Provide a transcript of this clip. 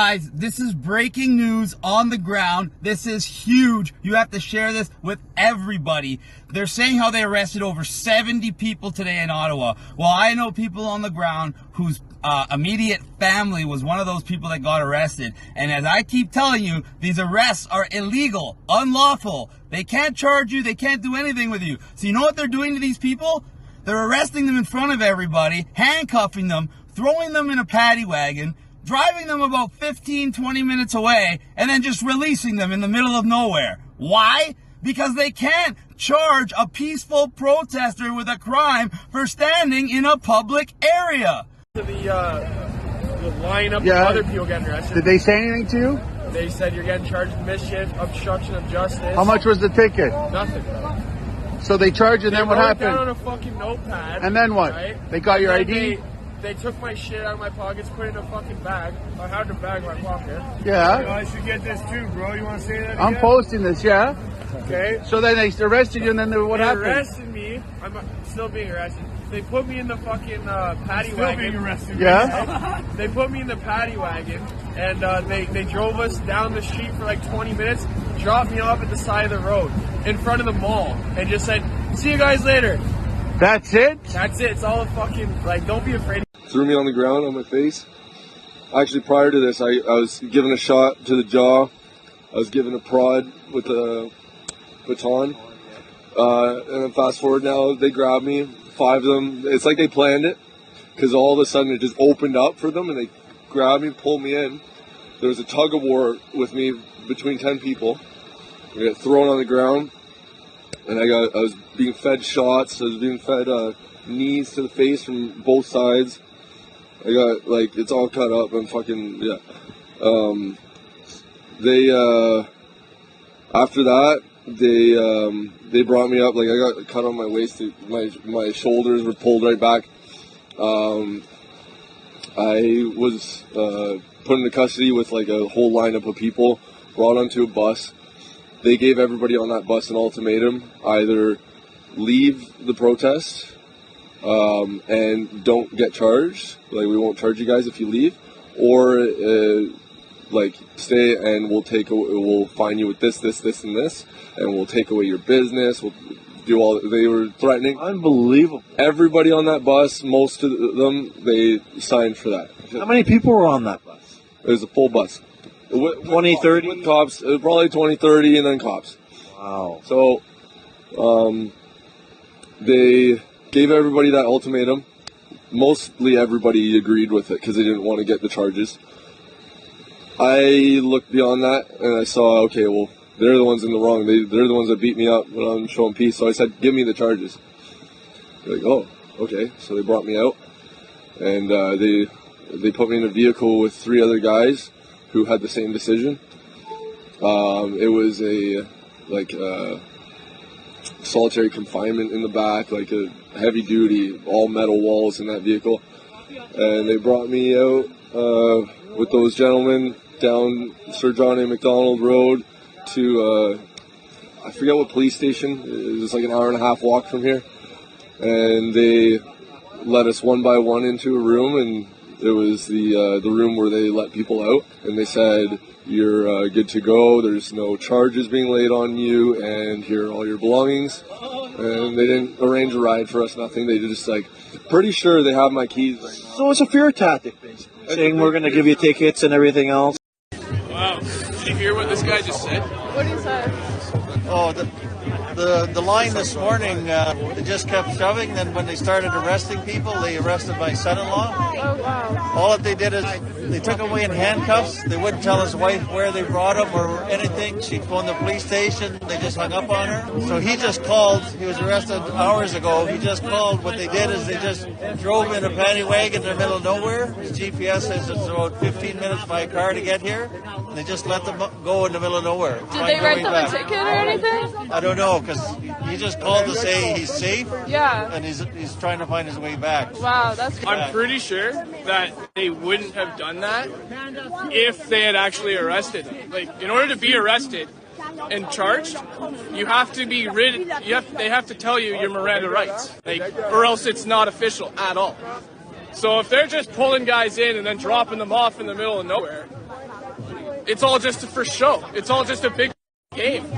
Guys, this is breaking news on the ground. This is huge. You have to share this with everybody. They're saying how they arrested over 70 people today in Ottawa. Well, I know people on the ground whose immediate family was one of those people that got arrested. And as I keep telling you, these arrests are illegal, unlawful. They can't charge you. They can't do anything with you. So you know what they're doing to these people? They're arresting them in front of everybody, handcuffing them, throwing them in a paddy wagon, driving them about 15, 20 minutes away, and then just releasing them in the middle of nowhere. Why? Because they can't charge a peaceful protester with a crime for standing in a public area. The lineup of other people getting arrested. Did they say anything to you? They said you're getting charged with mischief, obstruction of justice. How much was the ticket? Nothing. So they charged you, and then what happened? Down on a fucking notepad. And then what? Right? They got your ID? They took my shit out of my pockets, put it in a fucking bag. I had the bag in my pocket. Yeah. I should get this too, bro. You want to say that I'm again? posting this, yeah. Okay. So then they arrested you, and then what happened? They arrested me. I'm still being arrested. They put me in the fucking paddy wagon. Still being arrested. Yeah. They put me in the paddy wagon, and they drove us down the street for like 20 minutes, dropped me off at the side of the road in front of the mall, and just said, "See you guys later." That's it? That's it. It's all a fucking, like, don't be afraid. Threw me on the ground on my face. Actually, prior to this, I was given a shot to the jaw. I was given a prod with a baton. And then fast forward now, they grabbed me, 5 of them. It's like they planned it, because all of a sudden it just opened up for them, and they grabbed me, pulled me in. There was a tug of war with me between 10 people. I got thrown on the ground, and I was being fed shots. I was being fed knees to the face from both sides. I got, like, it's all cut up. I'm fucking, yeah. After that, they brought me up, like, I got cut on my waist. My shoulders were pulled right back. I was put into custody with, like, a whole lineup of people, brought onto a bus. They gave everybody on that bus an ultimatum: either leave the protest and don't get charged, like, we won't charge you guys if you leave, or like, stay and we'll fine you with this, and this, and we'll take away your business. We'll do all. They were threatening. Unbelievable. Everybody on that bus, most of them, they signed for that. How many people were on that bus? It was a full bus. 20, 30? With cops, probably 20, 30, and then cops. Wow. So, they gave everybody that ultimatum. Mostly everybody agreed with it because they didn't want to get the charges. I looked beyond that and I saw, okay, well, they're the ones in the wrong. They're the ones that beat me up when I'm showing peace. So I said, give me the charges. They're like, oh, okay. So they brought me out, and they put me in a vehicle with 3 other guys who had the same decision. It was solitary confinement in the back, like a heavy duty, all metal walls in that vehicle. And they brought me out with those gentlemen down Sir John A. Macdonald Road to, I forget what police station. It was like an hour and a half walk from here. And they led us one by one into a room, and it was the room where they let people out, and they said, you're good to go, there's no charges being laid on you, and here are all your belongings. And they didn't arrange a ride for us, nothing. They just, like, pretty sure they have my keys right now. So it's a fear tactic, basically, saying we're going to give you tickets and everything else. Wow. Did you hear what this guy just said? What did he say? Oh, the line this morning, they just kept shoving. Then when they started arresting people, they arrested my son-in-law. Oh, wow. All that they did is they took him away in handcuffs. They wouldn't tell his wife where they brought him or anything. She'd phone the police station. They just hung up on her. So he just called. He was arrested hours ago. He just called. What they did is they just drove in a paddy wagon in the middle of nowhere. His GPS says it's about 15 minutes by car to get here. And they just let them go in the middle of nowhere. Did they write them a ticket or anything? I don't know, because he just called to say he's safe. Yeah. And he's trying to find his way back. Wow, that's good. I'm pretty sure that they wouldn't have done that if they had actually arrested him. Like, in order to be arrested and charged, you have to be they have to tell you your Miranda rights, like, or else it's not official at all. So if they're just pulling guys in and then dropping them off in the middle of nowhere, it's all just for show. It's all just a big game.